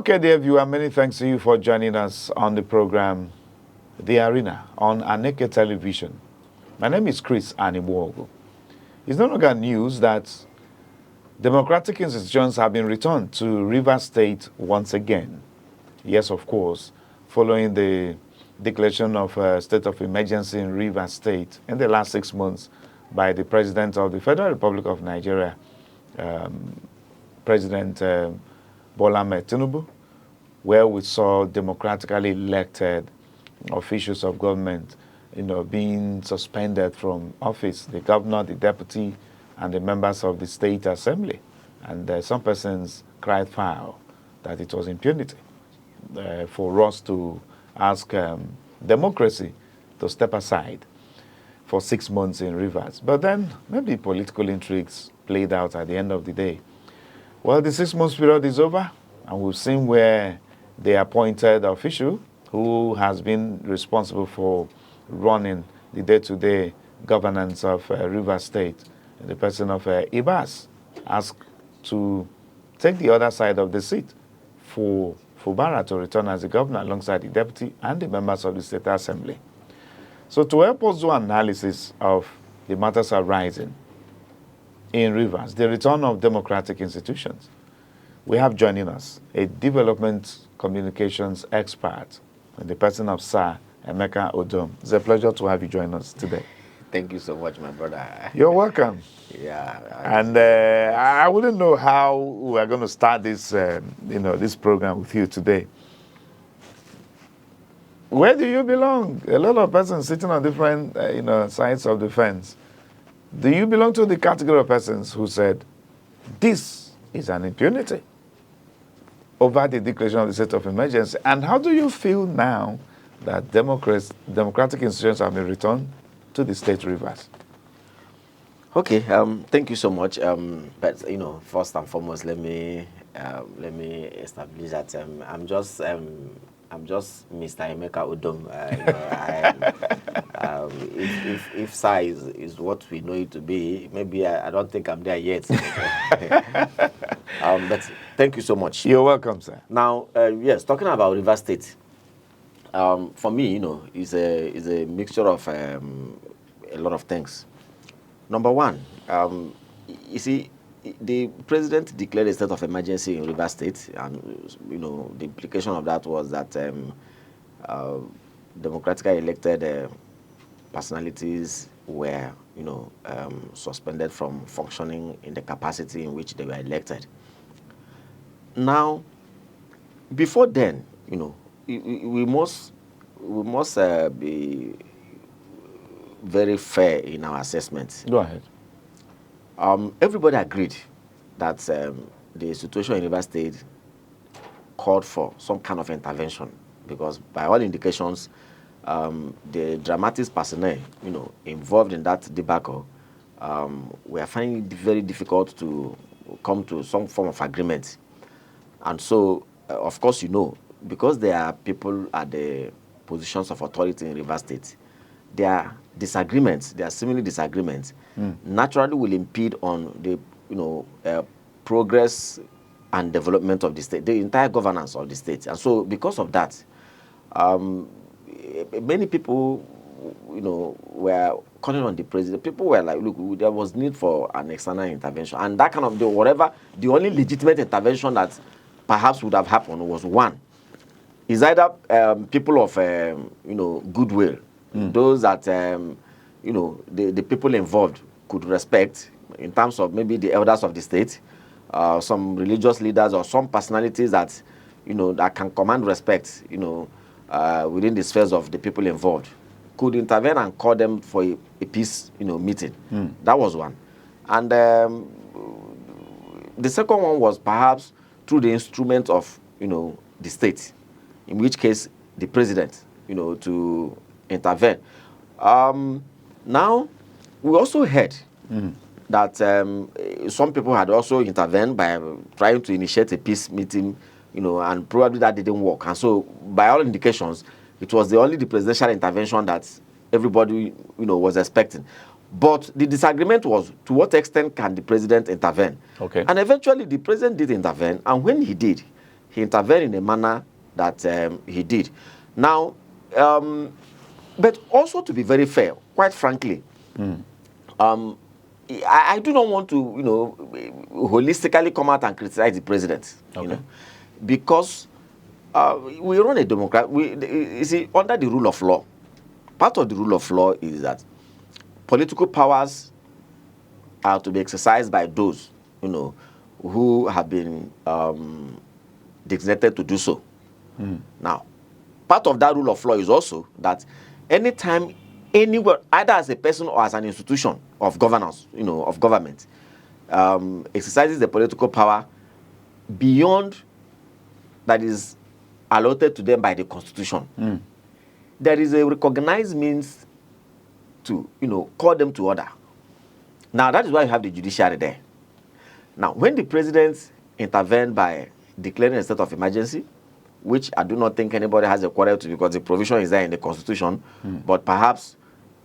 Okay, dear viewer, many thanks to you for joining us on the program, The Arena, on Aneke Television. My name is Chris Animwogo. It's no longer news that democratic institutions have been returned to Rivers State once again. Yes, of course, following the declaration of a state of emergency in Rivers State in the last 6 months by the President of the Federal Republic of Nigeria, President Bola Ahmed Tinubu, where we saw democratically elected officials of government, being suspended from office, the governor, the deputy, and the members of the state assembly. And some persons cried foul that it was impunity for us to ask democracy to step aside for 6 months in Rivers. But then maybe political intrigues played out at the end of the day. Well, the 6 months period is over, and we've seen where the appointed official who has been responsible for running the day-to-day governance of Rivers State, the person of Ibas, asked to take the other side of the seat for Fubara to return as the governor alongside the deputy and the members of the state assembly. So to help us do analysis of the matters arising in Rivers, the return of democratic institutions, we have joining us a development communications expert in the person of Sir Emeka Odom. It's a pleasure to have you join us today. Thank you so much, my brother. You're welcome. Yeah. And I wouldn't know how we are going to start this, this program with you today. Where do you belong? A lot of persons sitting on different, sides of the fence. Do you belong to the category of persons who said, this is an impunity over the declaration of the state of emergency? And how do you feel now that democratic institutions have been returned to the state Rivers? Okay, thank you so much. But first and foremost, let me establish that I'm just Mr. Emeka Odom. If size is what we know it to be, maybe I don't think I'm there yet. But thank you so much. You're welcome, sir. Now, yes, talking about Rivers State, for me, is a mixture of a lot of things. Number one, you see, the president declared a state of emergency in Rivers State, and the implication of that was that democratically elected personalities were suspended from functioning in the capacity in which they were elected. Now, before then, we must be very fair in our assessment. Go ahead. Everybody agreed that the situation in Rivers State called for some kind of intervention, because by all indications, the dramatics personnel, involved in that debacle, were finding it very difficult to come to some form of agreement. And so, of course, because there are people at the positions of authority in Rivers State, their disagreements, their seemingly disagreements, naturally will impede on the progress and development of the state, the entire governance of the state. And so, because of that, many people, were calling on the president. People were like, look, there was need for an external intervention, and that kind of the only legitimate intervention that perhaps would have happened was one. Is either people of goodwill, those that the people involved could respect, in terms of maybe the elders of the state, some religious leaders, or some personalities that that can command respect within the spheres of the people involved, could intervene and call them for a peace meeting. That was one. And the second one was perhaps through the instrument of the state, in which case the president to intervene. Now, we also heard that some people had also intervened by trying to initiate a peace meeting, and probably that didn't work. And so, by all indications, it was only the presidential intervention that everybody, was expecting. But the disagreement was, to what extent can the president intervene? Okay. And eventually, the president did intervene, and when he did, he intervened in a manner that he did. Now, but also to be very fair, quite frankly, I do not want to, holistically come out and criticize the president, because we run a democracy. You see, under the rule of law, part of the rule of law is that political powers are to be exercised by those, who have been designated to do so. Now, part of that rule of law is also that anytime anywhere, either as a person or as an institution of governance, of government, exercises the political power beyond that is allotted to them by the Constitution, there is a recognized means to, call them to order. Now, that is why you have the judiciary there. Now, when the president intervened by declaring a state of emergency, which I do not think anybody has a quarrel to, because the provision is there in the Constitution, but perhaps,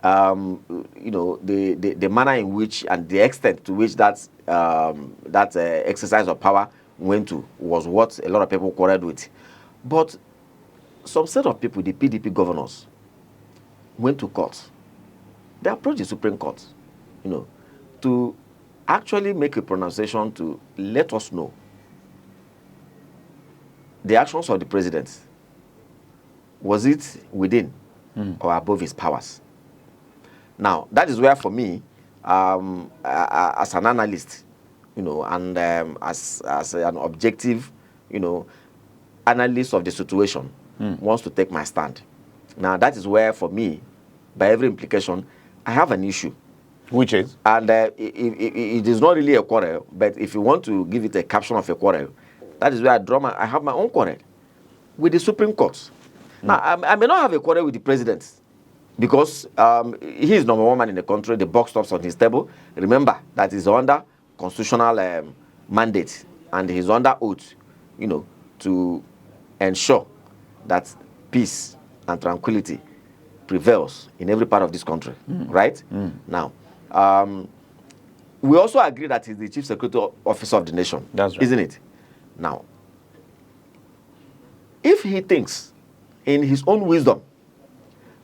the manner in which and the extent to which that exercise of power went to was what a lot of people quarreled with. But some set of people, the PDP governors, went to court. They approached the Supreme Court, to actually make a pronunciation to let us know the actions of the president, was it within or above his powers? Now, that is where, for me, as an analyst, and as an objective, analyst of the situation, wants to take my stand. Now, that is where, for me, by every implication, I have an issue. Which is? And it is not really a quarrel, but if you want to give it a caption of a quarrel, that is where I have my own quarrel with the Supreme Court. Now, I may not have a quarrel with the president, because he is number one man in the country. The buck stops on his table. Remember that he's under constitutional mandate, and he's under oath, to ensure that peace and tranquility prevails in every part of this country, right? Now, we also agree that he's the chief security officer of the nation. That's right. Isn't it? Now, if he thinks in his own wisdom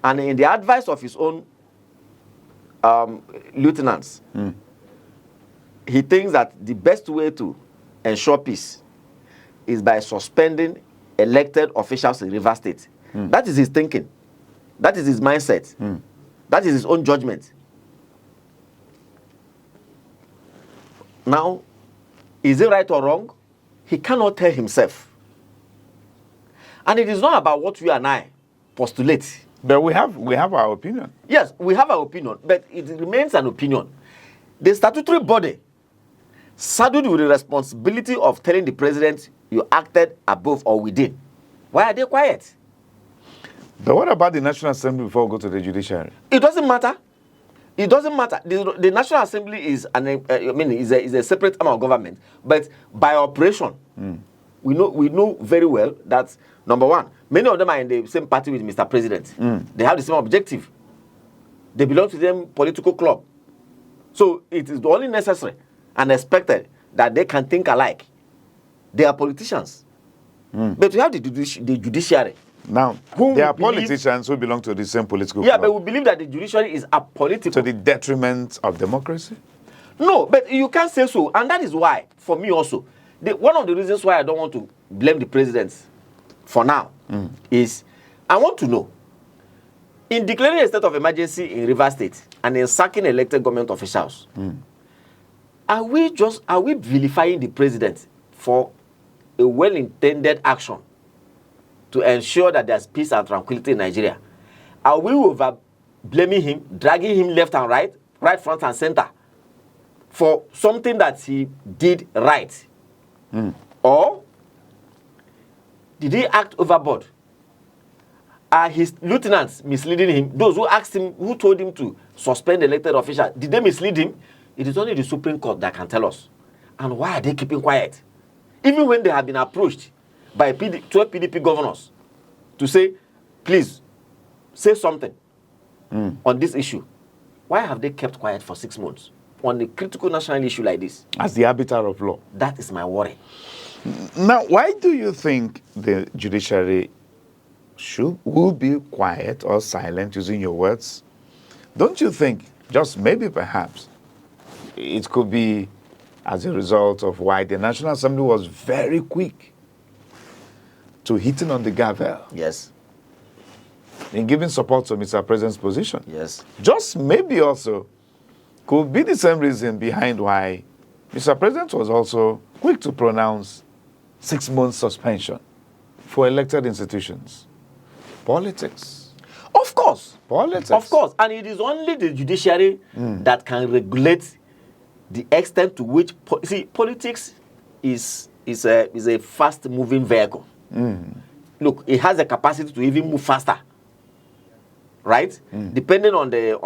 and in the advice of his own lieutenants, he thinks that the best way to ensure peace is by suspending elected officials in Rivers State. That is his thinking. That is his mindset. That is his own judgment. Now, is it right or wrong? He cannot tell himself. And it is not about what you and I postulate. But we have our opinion. Yes, we have our opinion, but it remains an opinion. The statutory body, saddled with the responsibility of telling the president you acted above or within, why are they quiet? But what about the National Assembly before we go to the judiciary? It doesn't matter. It doesn't matter. The National Assembly is is a separate arm of government, but by operation, we know very well that, number one, many of them are in the same party with Mr. President. They have the same objective. They belong to the same political club. So it is only necessary and expected that they can think alike. They are politicians. But we have the judiciary. Now, there are politicians who belong to the same political club. club. But we believe that the judiciary is apolitical. To the detriment of democracy? No, but you can't say so. And that is why, for me also, one of the reasons why I don't want to blame the president for now is I want to know, in declaring a state of emergency in Rivers State and in sacking elected government officials, are we vilifying the president for a well-intended action to ensure that there's peace and tranquility in Nigeria? Are we over blaming him, dragging him left and right, front and center, for something that he did right? Or did he act overboard? Are his lieutenants misleading him? Those who asked him, who told him to suspend elected officials, did they mislead him? It is only the Supreme Court that can tell us. And why are they keeping quiet? Even when they have been approached by 12 PDP governors to say, please, say something on this issue. Why have they kept quiet for 6 months? on a critical national issue like this. As the arbiter of law. That is my worry. Now, why do you think the judiciary will be quiet or silent, using your words? Don't you think, just maybe perhaps, it could be as a result of why the National Assembly was very quick to hitting on the gavel Yes. in giving support to Mr. President's position? Yes. Just maybe also could be the same reason behind why Mr. President was also quick to pronounce 6-month suspension for elected institutions. Politics. Of course. Politics. Of course. And it is only the judiciary that can regulate the extent to which... politics is a fast-moving vehicle. Look, it has the capacity to even move faster. Right? Depending on the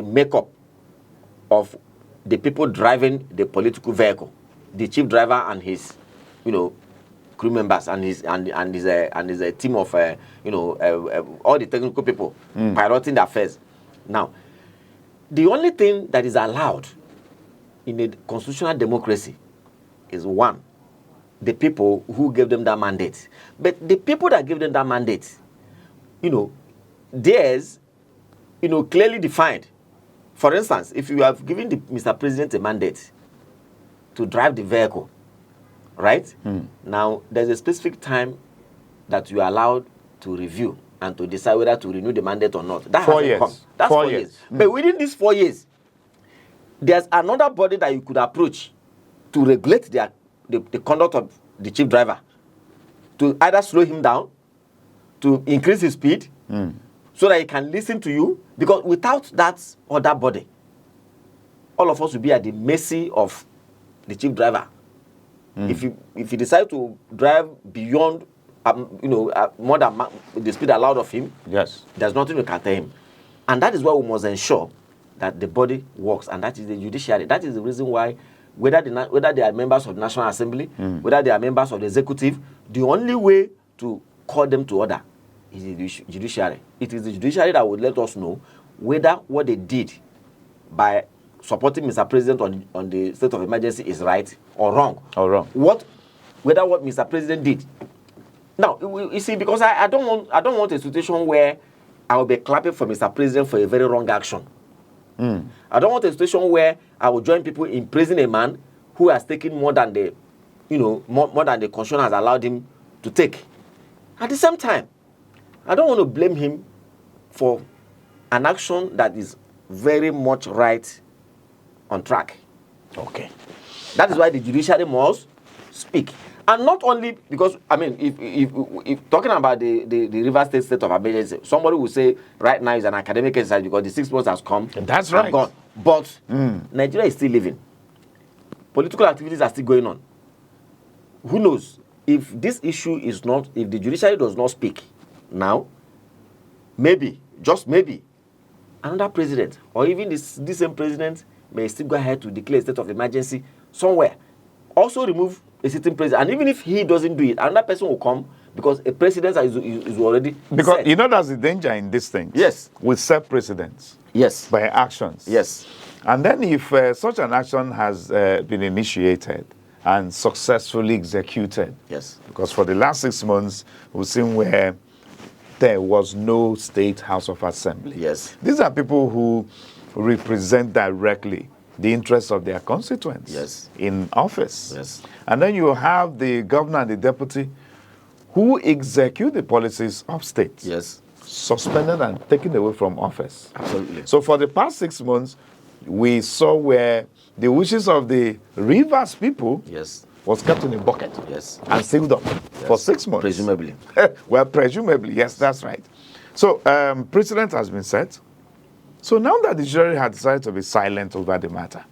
makeup of the people driving the political vehicle, the chief driver and his, crew members and his team of all the technical people piloting the affairs. Now, the only thing that is allowed in a constitutional democracy is one, the people who gave them that mandate. But the people that gave them that mandate, theirs, clearly defined. For instance, if you have given Mr. President a mandate to drive the vehicle, right? Now, there's a specific time that you are allowed to review and to decide whether to renew the mandate or not. That 4 years. Come. That's 4 years. But within these 4 years, there's another body that you could approach to regulate the conduct of the chief driver, to either slow him down, to increase his speed, so that he can listen to you. Because without that other body, all of us will be at the mercy of the chief driver. If you decide to drive beyond, more than the speed allowed of him, yes, there's nothing to counter him. And that is why we must ensure that the body works, and that is the judiciary. That is the reason why, whether they are members of the National Assembly, whether they are members of the executive, the only way to call them to order is the judiciary. It is the judiciary that will let us know whether what they did by supporting Mr. President on the state of emergency is right or wrong. Whether what Mr. President did. Now, you see, because I don't want a situation where I will be clapping for Mr. President for a very wrong action. I don't want a situation where I will join people in praising a man who has taken more than the constitution has allowed him to take. At the same time, I don't want to blame him for an action that is very much right on track. Okay. That is why the judiciary must speak. And not only because, if talking about the River state of emergency, somebody will say right now is an academic exercise because the 6 months has come. That's right. And gone. But Nigeria is still living. Political activities are still going on. Who knows? If this issue is not, if the judiciary does not speak now, maybe, just maybe, another president or even this same president may still go ahead to declare a state of emergency somewhere. Also remove a sitting president. And even if he doesn't do it, another person will come because a president is already Because set. that's the danger in these things. Yes. We set precedents. Yes. By actions. Yes. And then if such an action has been initiated and successfully executed. Yes. Because for the last 6 months, we've seen where there was no state House of Assembly. Yes. These are people who represent directly the interests of their constituents. Yes. In office. Yes. And then you have the governor and the deputy who execute the policies of states. Yes. Suspended and taken away from office. Absolutely. So for the past 6 months, we saw where the wishes of the Rivers people was kept in a bucket and sealed up for 6 months. Presumably. Well, presumably, yes, that's right. So precedent has been set. So now that the jury had decided to be silent over the matter,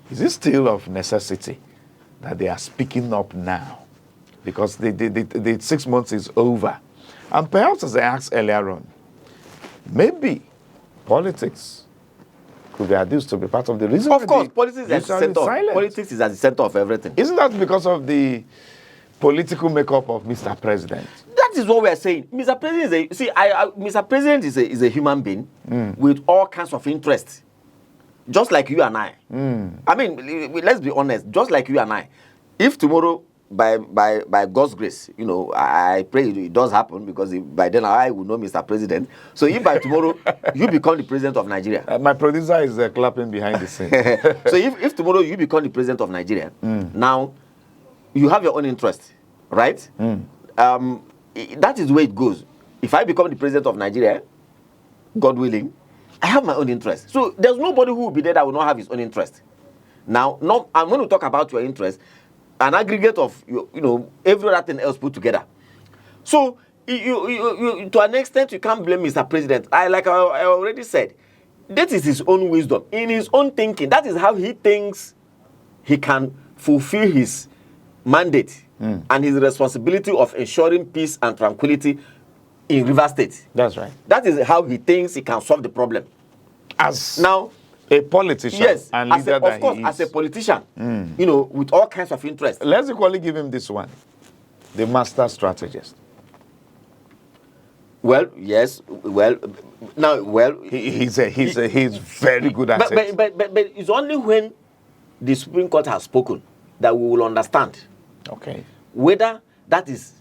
is it still of necessity that they are speaking up now? Because the 6 months is over. And perhaps, as I asked earlier on, maybe politics could be adduced to be part of the reason. Of course, politics is at the center. Politics is at the center of everything. Isn't that because of the political makeup of Mr. President? That is what we are saying. Mr. President Mr. President is a human being with all kinds of interests just like you and I. I mean, let's be honest, just like you and I. If tomorrow, by God's grace, you know, I pray it does happen, because by then I will know Mr. President. So if by tomorrow you become the president of Nigeria, My producer is clapping behind the scene. so if tomorrow you become the president of Nigeria, now you have your own interest, right? That is the way it goes. If I become the president of Nigeria, God willing, I have my own interest. So there's nobody who will be there that will not have his own interest. Now, I'm going to talk about your interest, an aggregate of you know, every other thing else put together. So you to an extent you can't blame Mr. President. I already said, that is his own wisdom, in his own thinking. That is how he thinks he can fulfill his mandate and his responsibility of ensuring peace and tranquility in Rivers State. That's right. That is how he thinks he can solve the problem. As now, a politician, yes, and leader of course, as a politician, you know, with all kinds of interest. Let's equally give him this one, the master strategist. Well, yes, well, now, well, He's very good at it. But it's only when the Supreme Court has spoken that we will understand. Okay. Whether that is,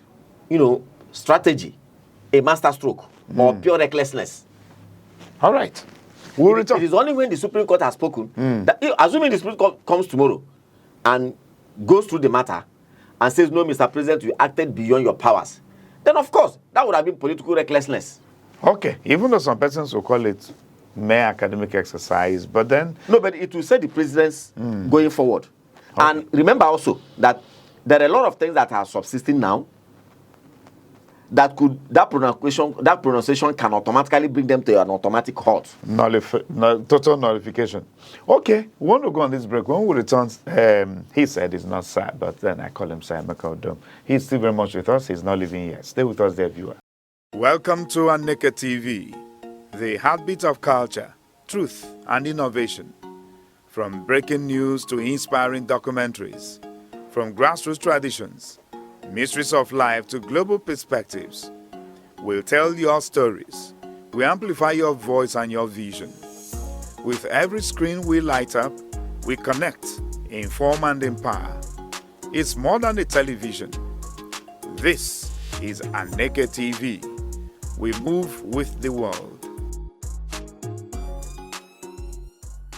you know, strategy, a master stroke, or pure recklessness. All right. We'll return. It is only when the Supreme Court has spoken, that, assuming the Supreme Court comes tomorrow and goes through the matter and says, no, Mr. President, you acted beyond your powers, then of course, that would have been political recklessness. Okay. Even though some persons will call it mere academic exercise, but then... No, but it will set the precedence going forward. Okay. And remember also that there are a lot of things that are subsisting now that pronunciation can automatically bring them to an automatic halt. Total nullification. Okay, we want to go on this break. When we return, he said he's not sad, but then I call him Sir Emeka. He's still very much with us. He's not leaving yet. Stay with us there, viewer. Welcome to Aneke TV, the heartbeat of culture, truth, and innovation. From breaking news to inspiring documentaries, from grassroots traditions, mysteries of life to global perspectives. We'll tell your stories. We amplify your voice and your vision. With every screen we light up, we connect, inform, and empower. It's more than a television. This is Aneke TV. We move with the world.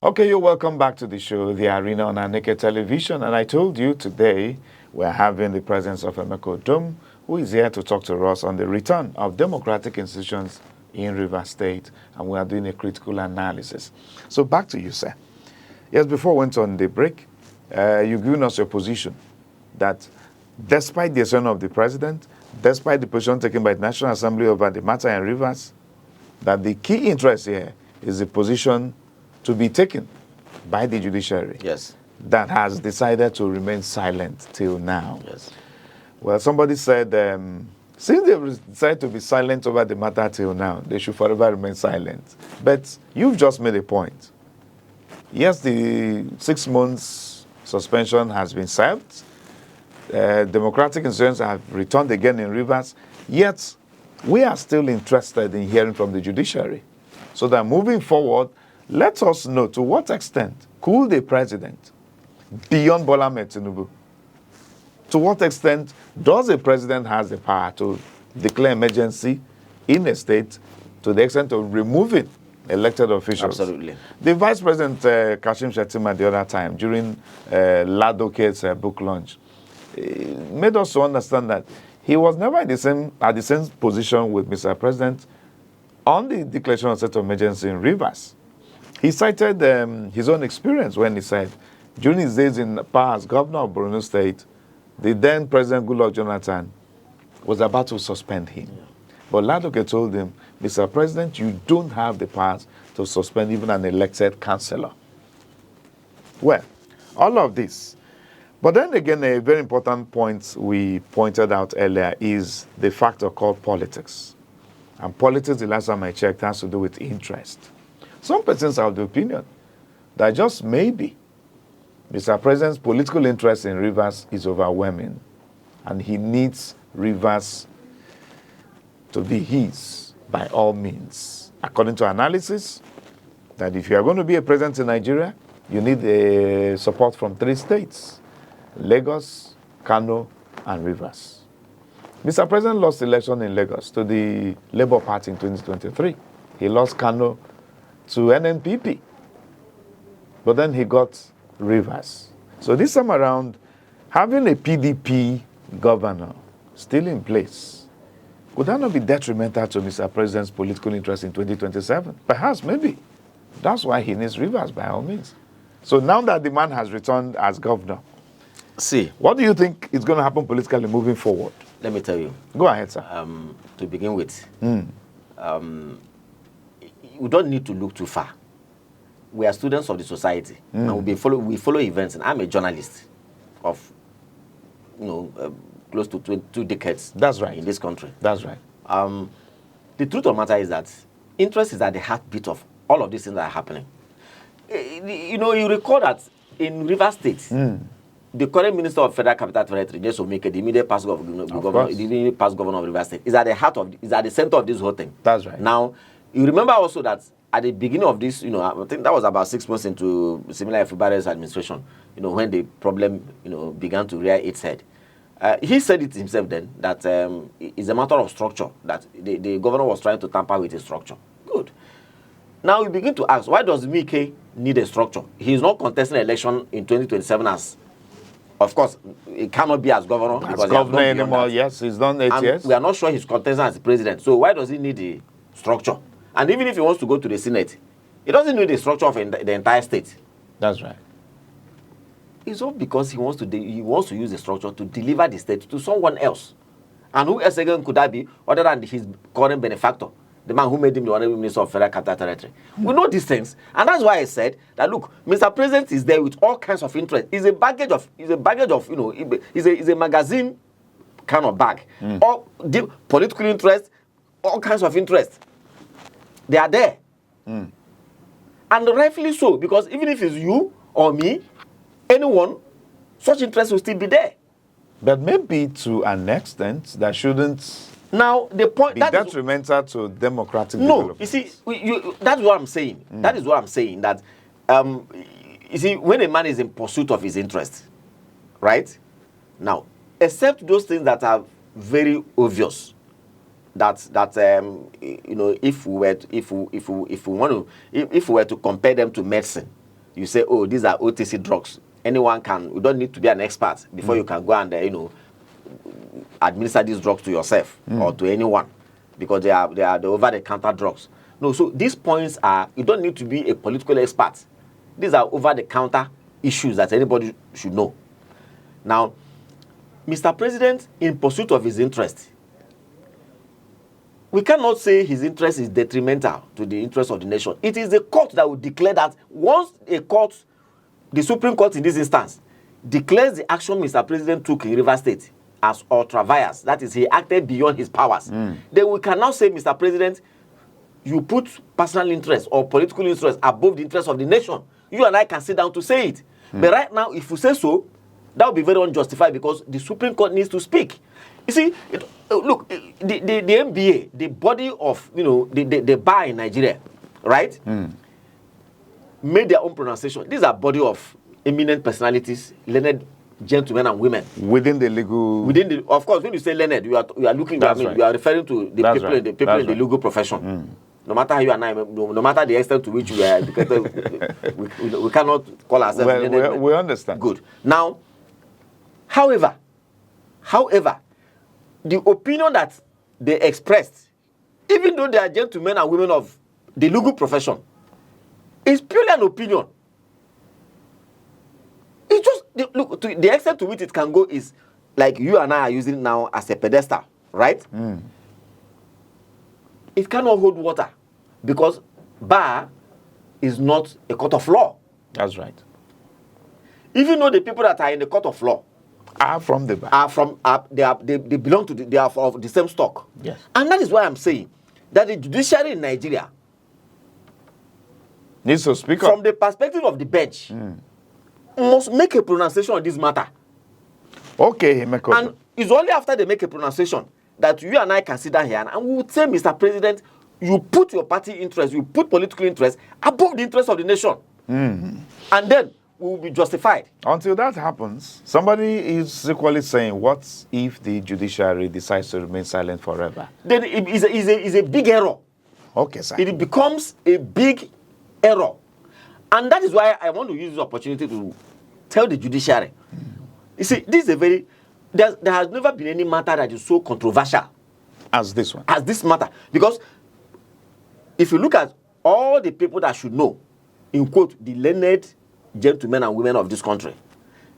Okay, you're welcome back to the show, The Arena on Aneke Television. And I told you today, we're having the presence of Emeka, who is here to talk to us on the return of democratic institutions in Rivers State, and we are doing a critical analysis. So back to you, sir. Yes, before we went on the break, you've given us your position that despite the decision of the president, despite the position taken by the National Assembly over the matter in Rivers, that the key interest here is the position to be taken by the judiciary. Yes. That has decided to remain silent till now. Yes. Well, somebody said, since they've decided to be silent over the matter till now, they should forever remain silent. But you've just made a point. Yes, the 6 months suspension has been served. Democratic institutions have returned again in Rivers. Yet, we are still interested in hearing from the judiciary. So that moving forward, let us know to what extent could the president, beyond Bola Tinubu, to what extent does the president has the power to declare emergency in a state to the extent of removing elected officials? Absolutely. The Vice President, Kashim Shettima, the other time, during Ladoke's book launch, made us to understand that he was never at the same position with Mr. President on the declaration of state of emergency in Rivers. He cited his own experience when he said, during his days in power as governor of Borno State, the then President Goodluck Jonathan was about to suspend him. Yeah. But Ladoke told him, Mr. President, you don't have the powers to suspend even an elected councillor. Well, all of this. But then again, a very important point we pointed out earlier is the factor called politics. And politics, the last time I checked, has to do with interest. Some persons have the opinion that just maybe Mr. President's political interest in Rivers is overwhelming, and he needs Rivers to be his by all means. According to analysis, that if you are going to be a president in Nigeria, you need support from 3 states, Lagos, Kano, and Rivers. Mr. President lost election in Lagos to the Labour Party in 2023. He lost Kano to NNPP. But then he got Rivers. So this time around, having a PDP governor still in place, would that not be detrimental to Mr. President's political interest in 2027? Perhaps, maybe. That's why he needs Rivers, by all means. So now that the man has returned as governor, See, what do you think is going to happen politically moving forward? let me tell you. Go ahead, sir. To begin with, we don't need to look too far. We are students of the society, and we follow events. And I'm a journalist of, close to 2 decades. That's right. In this country. That's right. The truth of the matter is that interest is at the heartbeat of all of these things that are happening. You recall that in Rivers State, the current Minister of Federal Capital Territory, just Aneke, the immediate past governor of Rivers State, is at the center of this whole thing. That's right. Now, you remember also that at the beginning of this, I think that was about 6 months into similar Refurbished administration, when the problem, began to rear its head. He said it himself then that it's a matter of structure, that the governor was trying to tamper with his structure. Good. Now we begin to ask, why does Mike need a structure? He is not contesting an election in 2027 as, of course, he cannot be as governor. As governor anymore, yes, he's done 8 years. We are not sure he's contesting as president. So why does he need a structure? And even if he wants to go to the Senate, he doesn't need the structure of the entire state. That's right. It's all because he wants to use the structure to deliver the state to someone else. And who else again could that be other than his current benefactor, the man who made him the Honorable Minister of Federal Capital Territory? We know these things. And that's why I said that, look, Mr. President is there with all kinds of interest. It's a baggage of, it's a magazine kind of bag. All the political interest, all kinds of interest. They are there. And rightfully so, because even if it's you or me, anyone, such interest will still be there. But maybe to an extent that shouldn't now the point be that detrimental to democratic development. You see, that's what I'm saying. That is what I'm saying. That you see, when a man is in pursuit of his interest, right? Now, except those things that are very obvious, if we were to compare them to medicine, you say, oh, these are OTC drugs. Anyone can. You don't need to be an expert before you can go and administer these drugs to yourself or to anyone, because they are the over-the-counter drugs. No, so these points are, you don't need to be a political expert. These are over-the-counter issues that anybody should know. Now, Mr. President, in pursuit of his interest, we cannot say his interest is detrimental to the interest of the nation. It is the court that will declare that. Once a court, the Supreme Court in this instance, declares the action Mr. President took in Rivers State as ultra-vires, that is, he acted beyond his powers, then we can now say, Mr. President, you put personal interest or political interest above the interest of the nation. You and I can sit down to say it. But right now, if we say so, that would be very unjustified, because the Supreme Court needs to speak. You see, look, the NBA, the body of, the bar in Nigeria, right, made their own pronunciation. These are body of eminent personalities, learned gentlemen and women. Within the legal... Of course, when you say learned, you are looking, you are referring to the people, in the legal profession. No matter how you and I, no matter the extent to which we are educated, we cannot call ourselves learned. We understand. Good. Now, however, the opinion that they expressed, even though they are gentlemen and women of the legal profession, is purely an opinion. It's just, look, to the extent to which it can go is like you and I are using it now as a pedestal, right? It cannot hold water, because bar is not a court of law. That's right. Even though the people that are in the court of law are from the bar. They belong to they are of the same stock. Yes. And that is why I'm saying that the judiciary in Nigeria needs to speak up. From the perspective of the bench, must make a pronunciation on this matter. Okay, Emeka. And it's only after they make a pronunciation that you and I can sit down here and we would say, Mr. President, you put your party interest, you put political interest above the interest of the nation. And then we will be justified. Until that happens, somebody is equally saying, what if the judiciary decides to remain silent forever? Then it is a big error. Okay, sir. It becomes a big error. And that is why I want to use this opportunity to tell the judiciary. You see, this is a very, there has never been any matter that is so controversial As this one. as this matter. Because if you look at all the people that should know, in quote, the learned gentlemen and women of this country,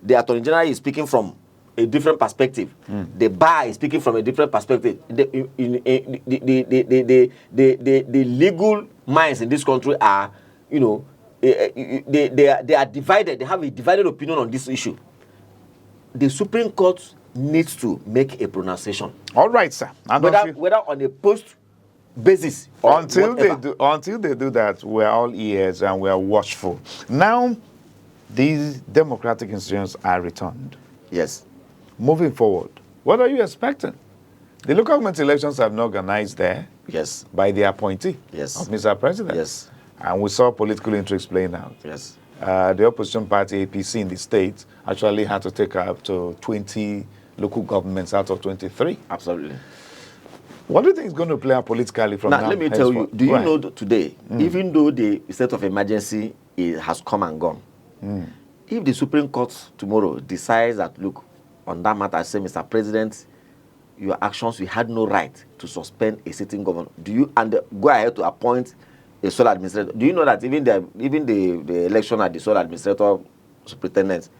the Attorney General is speaking from a different perspective. The bar is speaking from a different perspective. The legal minds in this country are, you know, they are divided. They have a divided opinion on this issue. The Supreme Court needs to make a pronunciation. All right, sir. And Whether on a post basis or until whatever. they do that, we're all ears and we're watchful. Now, these democratic institutions are returned. Yes. Moving forward, what are you expecting? The local government elections have been organized there Yes. by the appointee Yes. of Mr. President. Yes. And we saw political intrigues playing out. Yes. The opposition party, APC, in the state actually had to take up to 20 local governments out of 23. Absolutely. What do you think is going to play out politically from now? Now, let me tell you, do you know that today, Mm. even though the state of emergency has come and gone, if the Supreme Court tomorrow decides that, look, on that matter, say, Mr. President, your actions, you had no right to suspend a sitting governor. Do you, and go ahead to appoint a sole administrator? Do you know that even the election at the sole administrator superintendent,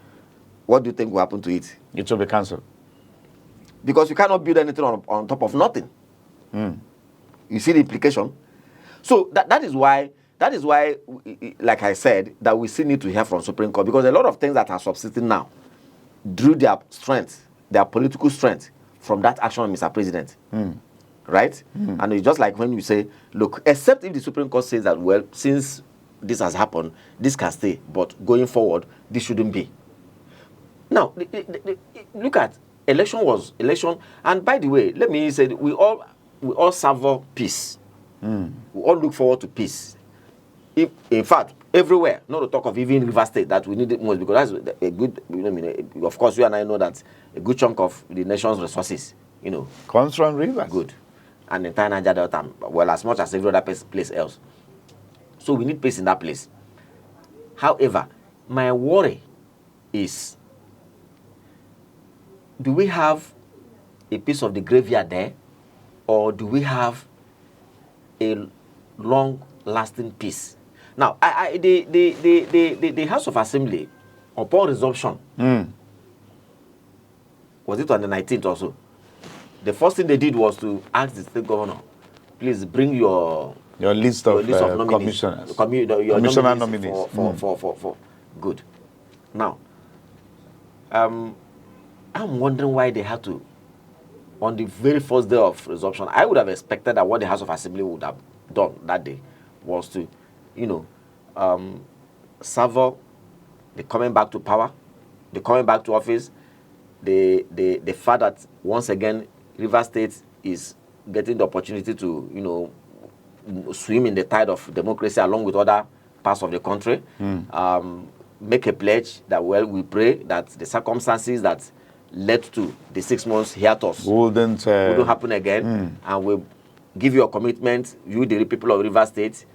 what do you think will happen to it? It will be cancelled. Because you cannot build anything on top of nothing. You see the implication? So that is why, like I said, that we still need to hear from Supreme Court, because a lot of things that are subsisting now drew their strength, their political strength, from that action of Mr. President. Right? And it's just like when you say, look, except if the Supreme Court says that, well, since this has happened, this can stay, but going forward, this shouldn't be. Now, look at election, and by the way, let me say, we all savor peace. We all look forward to peace. In fact, everywhere, not to talk of even River State, that we need it most, because that's a good, of course, you and I know that a good chunk of the nation's resources, comes from rivers. Good. And the entire Niger Delta, well, as much as every other place else. So we need peace in that place. However, my worry is, do we have a piece of the graveyard there, or do we have a long-lasting peace? Now, the House of Assembly, upon resumption, was it on the 19th or so? The first thing they did was to ask the state governor, please bring your list of nominees, commissioners. Your Commissioner nominees. For good. Now, I'm wondering why they had to, on the very first day of resumption. I would have expected that what the House of Assembly would have done that day was to, savor the coming back to power, the coming back to office, the fact that once again River State is getting the opportunity to, swim in the tide of democracy along with other parts of the country. Make a pledge that, well, we pray that the circumstances that led to the 6 months hiatus wouldn't happen again. And we give you a commitment, you, the people of River State,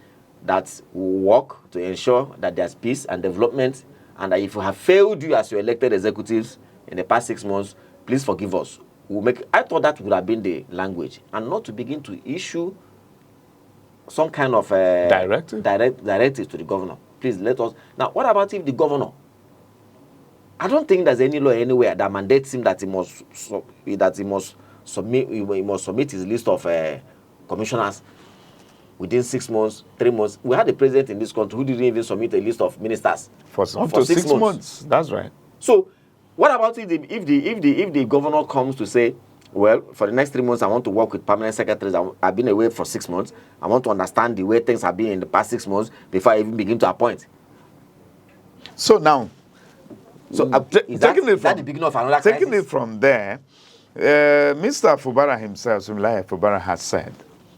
that will work to ensure that there's peace and development, and that if we have failed you as your elected executives in the past 6 months, please forgive us. I thought that would have been the language, and not to begin to issue some kind of directive to the governor. Please let us. Now, what about if the governor? I don't think there's any law anywhere that mandates him that he must submit his list of commissioners within 6 months, 3 months. We had a president in this country who didn't even submit a list of ministers for up to 6 months. That's right. So, what about if the governor comes to say, well, for the next 3 months, I want to work with permanent secretaries. I've been away for 6 months. I want to understand the way things have been in the past 6 months before I even begin to appoint. So now, is that the beginning of another crisis? Taking it from there, Mr. Fubara himself, Sumilaya Fubara, has said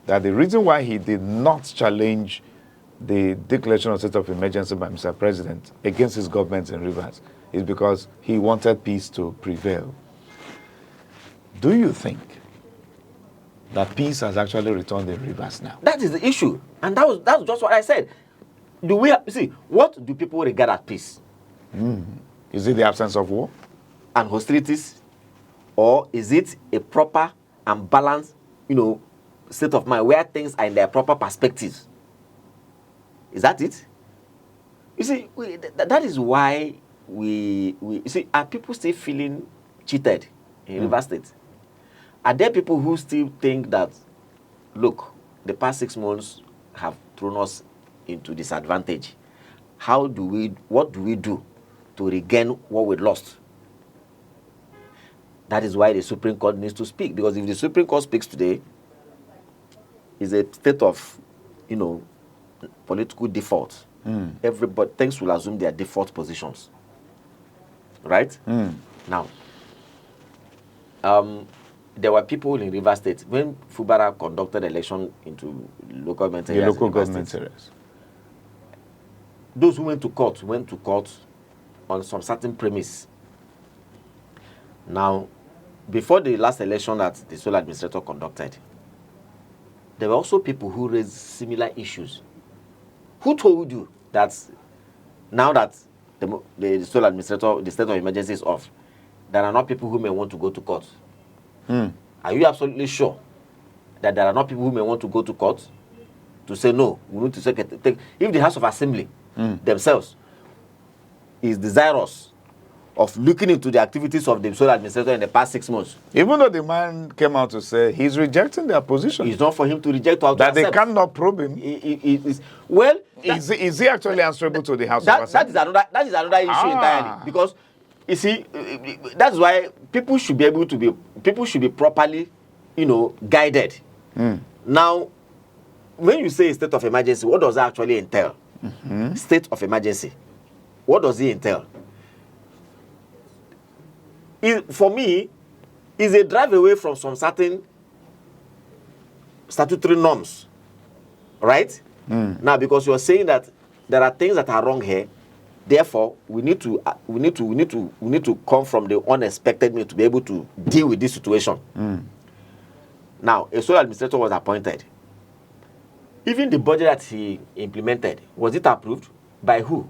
that the reason why he did not challenge the declaration of state of emergency by Mr. President against his government in Rivers is because he wanted peace to prevail. Do you think that peace has actually returned in Rivers now? That is the issue. And that's just what I said. See, what do people regard as peace? Is it the absence of war? And hostilities? Or is it a proper and balanced, state of mind where things are in their proper perspectives? Is that it? You see, that is why we see, are people still feeling cheated in Rivers State? Are there people who still think that, look, the past 6 months have thrown us into disadvantage? What do we do to regain what we lost? That is why the Supreme Court needs to speak. Because if the Supreme Court speaks today, it's a state of, political default. Everybody, things will assume their default positions. Right? Now, there were people in Rivers State when Fubara conducted election into local government areas. The local government areas. Those who went to court on some certain premise. Now, before the last election that the sole administrator conducted, there were also people who raised similar issues. Who told you that now that the sole administrator, the state of emergency is off, there are not people who may want to go to court? Are you absolutely sure that there are not people who may want to go to court to say no? We need to take if the House of Assembly themselves is desirous of looking into the activities of the sole administrator in the past 6 months. Even though the man came out to say he's rejecting their position. It's not for him to reject or to that accept. They cannot probe him. Is he actually answerable to the House of Assembly? That is another issue entirely. Because, you see, that's why people should be properly, guided. Now, when you say state of emergency, what does that actually entail? State of emergency. What does it entail? For me, is a drive away from some certain statutory norms, right? Now, because you are saying that there are things that are wrong here, therefore we need to come from the unexpected means to be able to deal with this situation. Now, a sole administrator was appointed. Even the budget that he implemented, was it approved by who?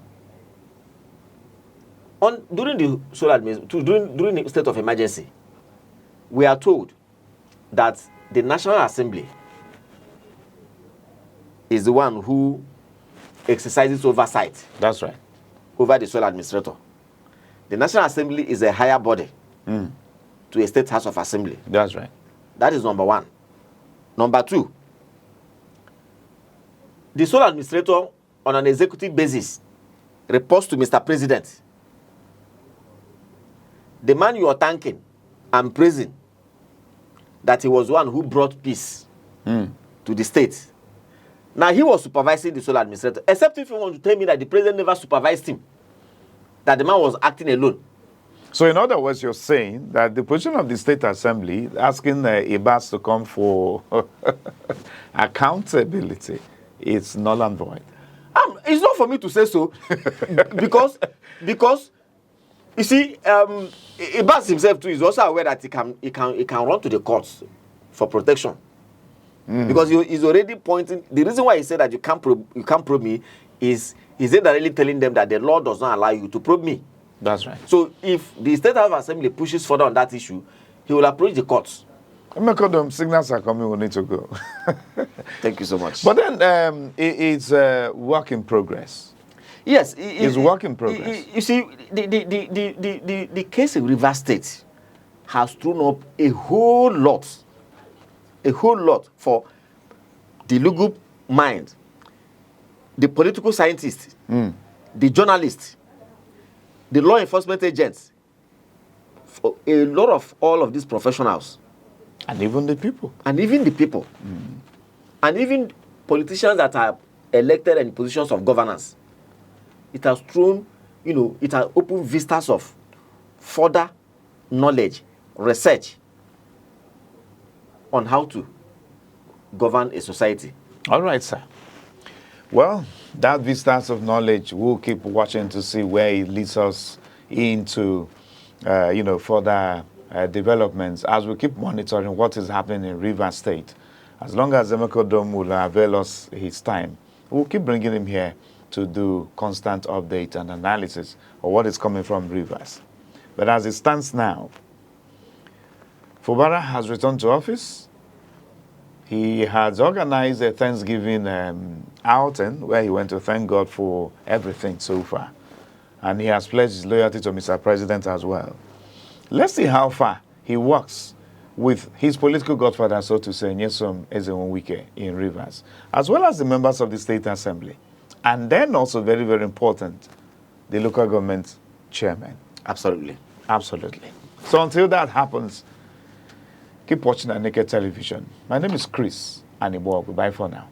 During the state of emergency, we are told that the National Assembly is the one who exercises oversight. That's right. Over the sole administrator. The National Assembly is a higher body to a state House of Assembly. That's right. That is number one. Number two, the sole administrator on an executive basis reports to Mr. President. The man you are thanking and praising that he was one who brought peace to the state. Now, he was supervising the sole administrator, except if you want to tell me that the president never supervised him, that the man was acting alone. So, in other words, you're saying that the position of the State Assembly asking IBAS to come for accountability is null and void. It's not for me to say so, because you see, Ibas himself too is also aware that he can run to the courts for protection, because he's already pointing. The reason why he said that you can't probe me is he's indirectly telling them that the law does not allow you to probe me. That's right. So if the State House of Assembly pushes further on that issue, he will approach the courts. Signals are coming. We need to go. Thank you so much. But then it's work in progress. Yes, it's work in progress. You see, the case in Rivers State has thrown up a whole lot for the legal mind, the political scientists, the journalists, the law enforcement agents, for a lot of all of these professionals. And even the people. And even politicians that are elected in positions of governance. It has thrown, it has opened vistas of further knowledge, research on how to govern a society. All right, sir. Well, that vistas of knowledge, we'll keep watching to see where it leads us into, further developments as we keep monitoring what is happening in Rivers State. As long as Emeka Dome will avail us his time, we'll keep bringing him here to do constant update and analysis of what is coming from Rivers. But as it stands now, Fubara has returned to office. He has organized a Thanksgiving outing where he went to thank God for everything so far. And he has pledged his loyalty to Mr. President as well. Let's see how far he works with his political godfather, so to say, Nyesom Ezenwike in Rivers, as well as the members of the State Assembly. And then also, very, very important, the local government chairman. Absolutely. Absolutely. So until that happens, keep watching Aneke television. My name is Chris Anibog. Bye for now.